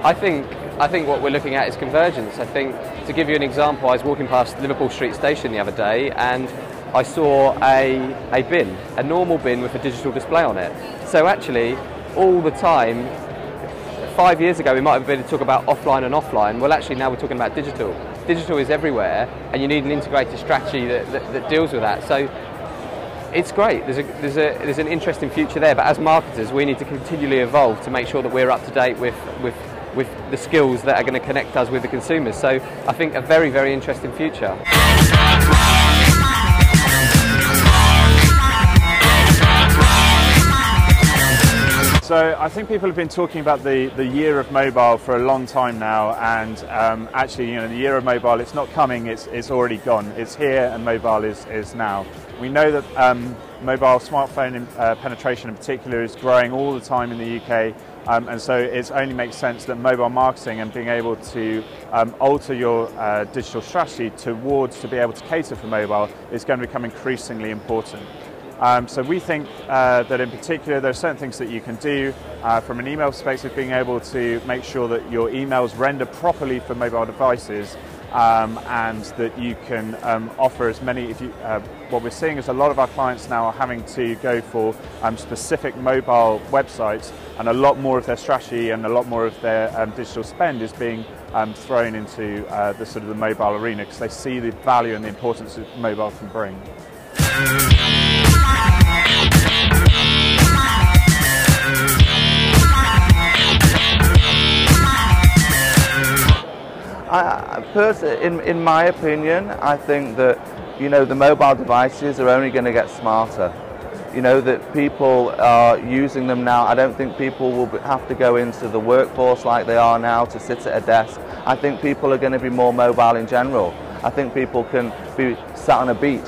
I think what we're looking at is convergence. I think, to give you an example, I was walking past Liverpool Street Station the other day and I saw a bin, a normal bin with a digital display on it. So actually, all the time, 5 years ago we might have been to talk about offline and offline. Well, actually now we're talking about digital. Digital is everywhere, and you need an integrated strategy that deals with that. So it's great. There's an interesting future there. But as marketers, we need to continually evolve to make sure that we're up to date with the skills that are going to connect us with the consumers. So I think a very, very interesting future. So I think people have been talking about the year of mobile for a long time now, and actually, you know, the year of mobile, it's not coming, it's already gone. It's here, and mobile is now. We know that mobile smartphone penetration in particular is growing all the time in the UK, and so it only makes sense that mobile marketing and being able to alter your digital strategy towards to be able to cater for mobile is going to become increasingly important. So we think that in particular there are certain things that you can do from an email perspective, being able to make sure that your emails render properly for mobile devices, and that you can offer as many. What we're seeing is a lot of our clients now are having to go for specific mobile websites, and a lot more of their strategy and a lot more of their digital spend is being thrown into the sort of the mobile arena, because they see the value and the importance that mobile can bring. In my opinion, I think that, you know, the mobile devices are only going to get smarter. You know, that people are using them now. I don't think people will have to go into the workforce like they are now to sit at a desk. I think people are going to be more mobile in general. I think people can be sat on a beach,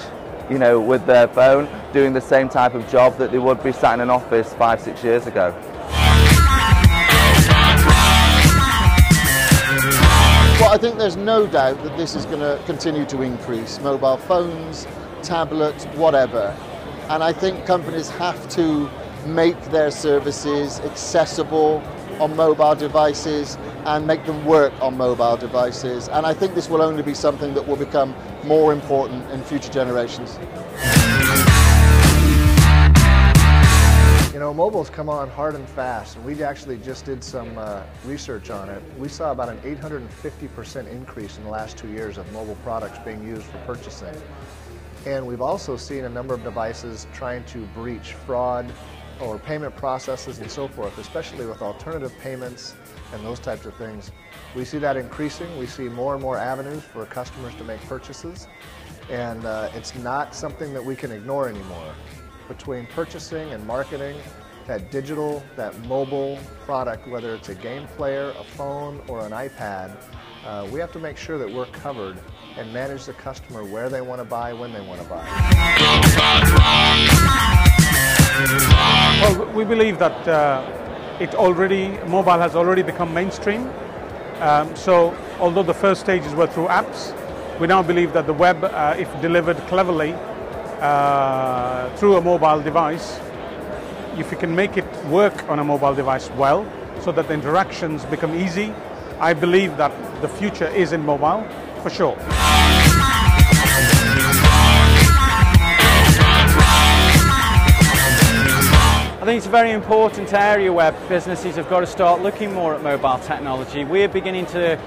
you know, with their phone, doing the same type of job that they would be sat in an office 5-6 years ago. Well, I think there's no doubt that this is going to continue to increase. Mobile phones, tablets, whatever. And I think companies have to make their services accessible on mobile devices and make them work on mobile devices. And I think this will only be something that will become more important in future generations. You know, mobile's come on hard and fast, and we actually just did some research on it. We saw about an 850% increase in the last 2 years of mobile products being used for purchasing. And we've also seen a number of devices trying to breach fraud or payment processes and so forth, especially with alternative payments and those types of things. We see that increasing. We see more and more avenues for customers to make purchases, and it's not something that we can ignore anymore. Between purchasing and marketing, that digital, that mobile product, whether it's a game player, a phone, or an iPad, we have to make sure that we're covered and manage the customer where they want to buy, when they want to buy. Well, we believe that mobile has already become mainstream. So although the first stages were through apps, we now believe that the web, if delivered cleverly through a mobile device, if you can make it work on a mobile device well, so that the interactions become easy, I believe that the future is in mobile, for sure. I think it's a very important area where businesses have got to start looking more at mobile technology. We're beginning to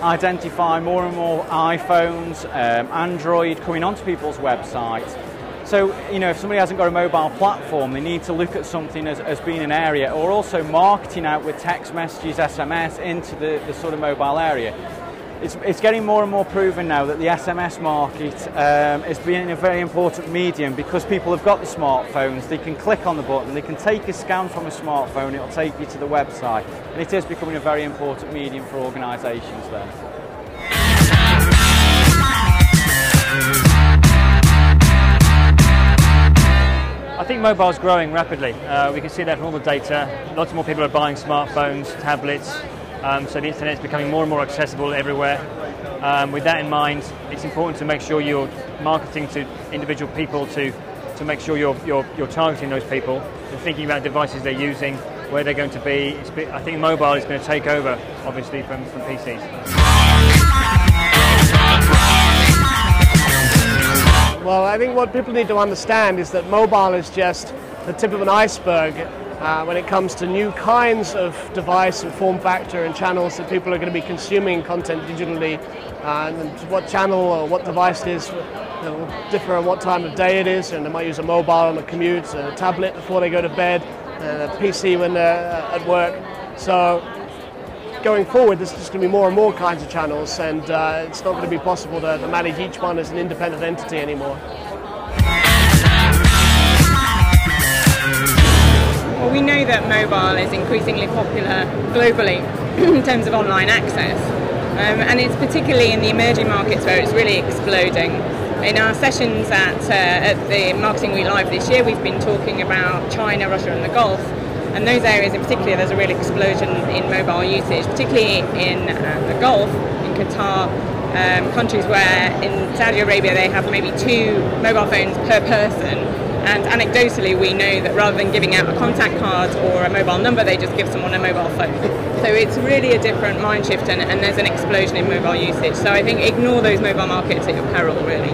identify more and more iPhones, Android coming onto people's websites. So, you know, if somebody hasn't got a mobile platform, they need to look at something as being an area, or also marketing out with text messages, SMS into the sort of mobile area. It's getting more and more proven now that the SMS market is being a very important medium, because people have got the smartphones, they can click on the button, they can take a scan from a smartphone, it'll take you to the website, and it is becoming a very important medium for organisations there. I think mobile is growing rapidly. We can see that from all the data. Lots more people are buying smartphones, tablets, so the internet is becoming more and more accessible everywhere. With that in mind, it's important to make sure you're marketing to individual people to make sure you're targeting those people and thinking about devices they're using where they're going to be. I think mobile is going to take over, obviously, from PCs. Well, I think what people need to understand is that mobile is just the tip of an iceberg when it comes to new kinds of device and form factor and channels that people are going to be consuming content digitally. And what channel or what device it is will differ on what time of day it is, and they might use a mobile on the commute, a tablet before they go to bed, and a PC when they're at work. So going forward, there's just going to be more and more kinds of channels, and it's not going to be possible to manage each one as an independent entity anymore. Well, we know that mobile is increasingly popular globally in terms of online access, and it's particularly in the emerging markets where it's really exploding. In our sessions at the Marketing Week Live this year, we've been talking about China, Russia and the Gulf, and those areas in particular there's a real explosion in mobile usage, particularly in the Gulf, in Qatar, countries where in Saudi Arabia they have maybe 2 mobile phones per person. And anecdotally, we know that rather than giving out a contact card or a mobile number, they just give someone a mobile phone. So it's really a different mind shift, and there's an explosion in mobile usage. So I think ignore those mobile markets at your peril, really.